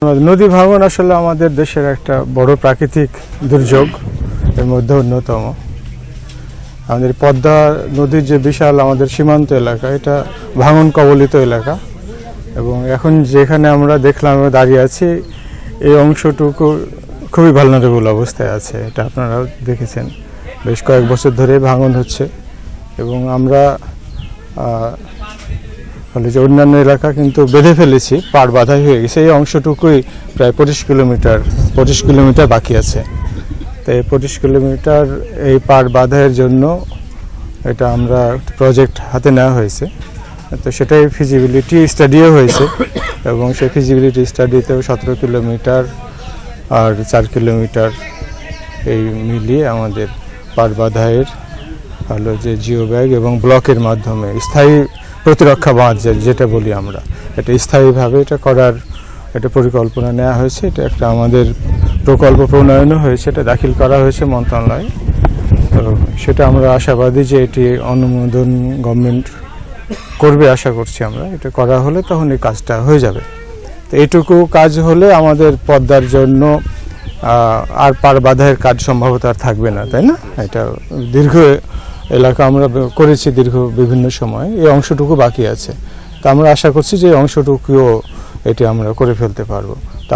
নদী ভাঙন আসলে আমাদের দেশের একটা বড় প্রাকৃতিক দুর্যোগ, এর মধ্যে অন্যতম। আমাদের পদ্মা নদীর যে বিশাল আমাদের সীমান্ত এলাকা, এটা ভাঙন কবলিত এলাকা, এবং এখন যেখানে আমরা দেখলাম দাঁড়িয়ে আছি, এই অংশটুকু খুবই ভালনারেবল অবস্থায় আছে। এটা আপনারা দেখেছেন, বেশ কয়েক বছর ধরে ভাঙন হচ্ছে, এবং আমরা ফলে যে অন্যান্য এলাকা কিন্তু বেঁধে ফেলেছি, পাড় বাঁধাই হয়ে গেছে। এই অংশটুকুই প্রায় 25 কিলোমিটার বাকি আছে। তো এই 25 কিলোমিটার এই পাড় বাঁধাইয়ের জন্য এটা আমরা প্রজেক্ট হাতে নেওয়া হয়েছে। তো সেটাই ফিজিবিলিটি স্টাডিও হয়েছে, এবং সেই ফিজিবিলিটি স্টাডিতেও 17 কিলোমিটার আর 4 কিলোমিটার এই মিলিয়ে আমাদের পাড় বাঁধাইয়ের হলো যে জিও ব্যাগ এবং ব্লকের মাধ্যমে স্থায়ী প্রতিরক্ষা বাঁধ যেটা বলি আমরা, এটা স্থায়ীভাবে এটা করার একটা পরিকল্পনা নেওয়া হয়েছে। এটা একটা আমাদের প্রকল্প প্রণয়নও হয়েছে, এটা দাখিল করা হয়েছে মন্ত্রণালয়ে। তো সেটা আমরা আশাবাদী যে এটি অনুমোদন গভর্নমেন্ট করবে, আশা করছি আমরা। এটা করা হলে তখন এই কাজটা হয়ে যাবে। তো এইটুকু কাজ হলে আমাদের পদ্মার জন্য আর পাড় বাঁধাইয়ের কাজ সম্ভবত আর থাকবে না, তাই না? এটা দীর্ঘ এলাকা আমরা করেছি দীর্ঘ বিভিন্ন সময়, এই অংশটুকু বাকি আছে। তা আমরা আশা করছি যে এই অংশটুকুও এটি আমরা করে ফেলতে পারবো। তা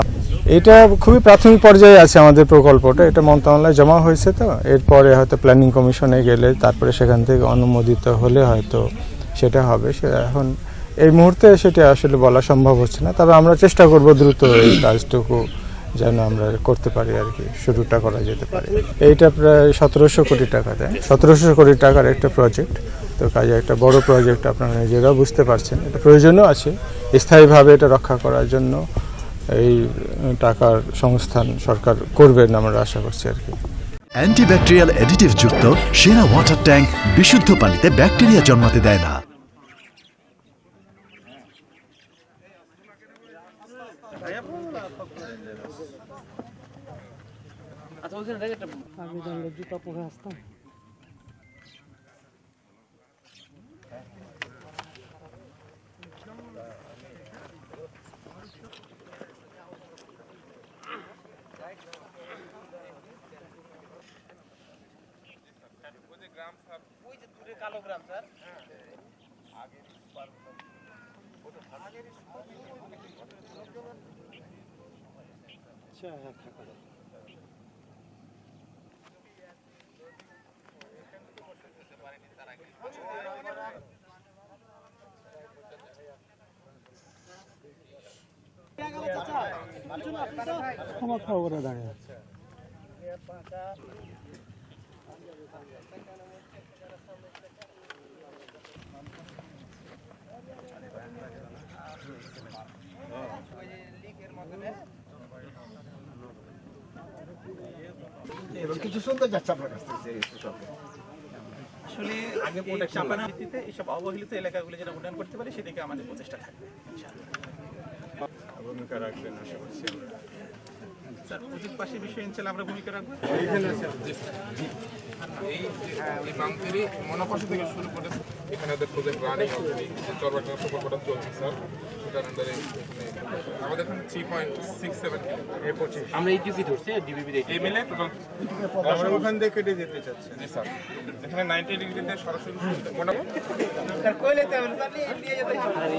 এটা খুবই প্রাথমিক পর্যায়ে আছে আমাদের প্রকল্পটা, এটা মন্ত্রণালয়ে জমা হয়েছে। তো এরপরে হয়তো প্ল্যানিং কমিশনে গেলে তারপরে সেখান থেকে অনুমোদিত হলে হয়তো সেটা হবে। সেটা এখন এই মুহূর্তে সেটা আসলে বলা সম্ভব হচ্ছে না, তবে আমরা চেষ্টা করব দ্রুত এই কাজটুকু যেন আমরা করতে পারি, আর কি শুরুটা করা যেতে পারে। এইটা প্রায় 1700 কোটি টাকা দেয়, 1700 কোটি টাকার একটা প্রজেক্ট। তো কাজে একটা বড় প্রজেক্ট, আপনারা নিজেরাও বুঝতে পারছেন। এটা প্রয়োজনও আছে স্থায়ীভাবে এটা রক্ষা করার জন্য। এই টাকার সংস্থান সরকার করবেন আমরা আশা করছি, আর কি। অ্যান্টিব্যাকটেরিয়াল অ্যাডিটিভ যুক্ত সেরা ওয়াটার ট্যাঙ্ক বিশুদ্ধ পানিতে ব্যাকটেরিয়া জন্মাতে দেয় না। জুতা পরে আসতাম। কালো গ্রাম স্যার আমার খবরে দাঁড়িয়ে এবং কিছু সুন্দর যাচ্ছে আপনার কাছ থেকে আসলে আগে চাপানোর ভিত্তিতে এইসব অবহেলিত এলাকাগুলো যেটা উন্নয়ন করতে পারে সেদিকে আমাদের প্রচেষ্টা থাকবে। ভূমিকা রাখবেন আশা করছি আমরা। স্যার প্রজেক্ট পাশের বিষয়ে ইনশাআল্লাহ আমরা ভূমিকা রাখবো। এই বাংলাদেশে মনোপাশা থেকে শুরু করে এখানে ওদের প্রজেক্ট রানিং অলরেডি চরবাটা প্রকল্পটা চলছে স্যার। সেটার আন্ডারে আমাদের এখানে 3.67 আমরা এইটুকু ধরছি ডিবিবি এই মিলে টোটাল আমরা ওখান থেকে কেটে যেতে চাচ্ছি। জি স্যার, এখানে 90 ডিগ্রিতে সরাসরি মোটামুটি স্যার কইলে তো আমরা নিয়ে যেতে হবে।